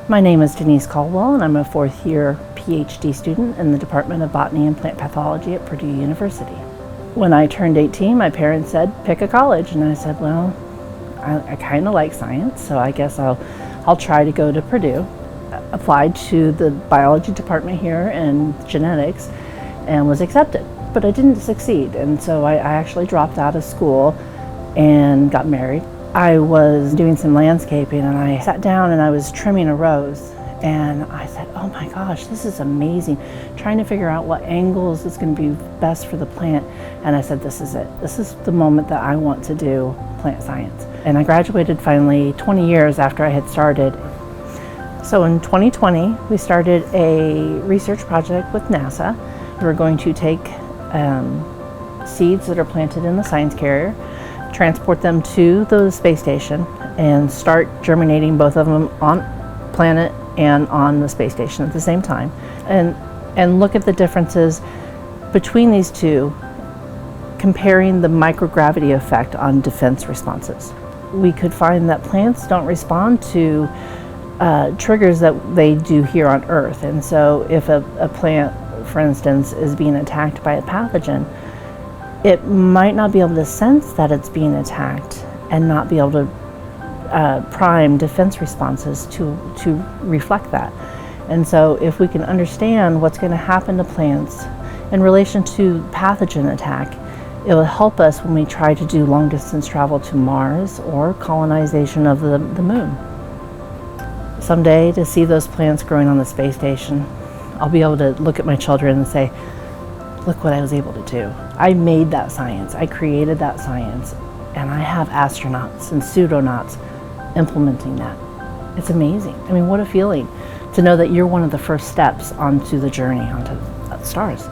My name is Denise Caldwell, and I'm a fourth-year PhD student in the Department of Botany and Plant Pathology at Purdue University. When I turned 18, my parents said, pick a college, and I said, well, I kind of like science, so I guess I'll try to go to Purdue. Applied to the biology department here and genetics and was accepted, but I didn't succeed, and so I actually dropped out of school and got married. I was doing some landscaping and I sat down and I was trimming a rose, and I said, oh my gosh, this is amazing. Trying to figure out what angles is going to be best for the plant, and I said, this is it. This is the moment that I want to do plant science. And I graduated finally 20 years after I had started. So in 2020, we started a research project with NASA. We're going to take seeds that are planted in the science carrier, transport them to the space station, and start germinating both of them on planet and on the space station at the same time, and look at the differences between these two, comparing the microgravity effect on defense responses. We could find that plants don't respond to triggers that they do here on Earth, and so if a plant, for instance, is being attacked by a pathogen, it might not be able to sense that it's being attacked and not be able to prime defense responses to reflect that. And so if we can understand what's going to happen to plants in relation to pathogen attack, it will help us when we try to do long distance travel to Mars or colonization of the moon. Someday, to see those plants growing on the space station, I'll be able to look at my children and say, look what I was able to do. I made that science, I created that science, and I have astronauts and pseudonauts implementing that. It's amazing. I mean, what a feeling to know that you're one of the first steps onto the journey onto the stars.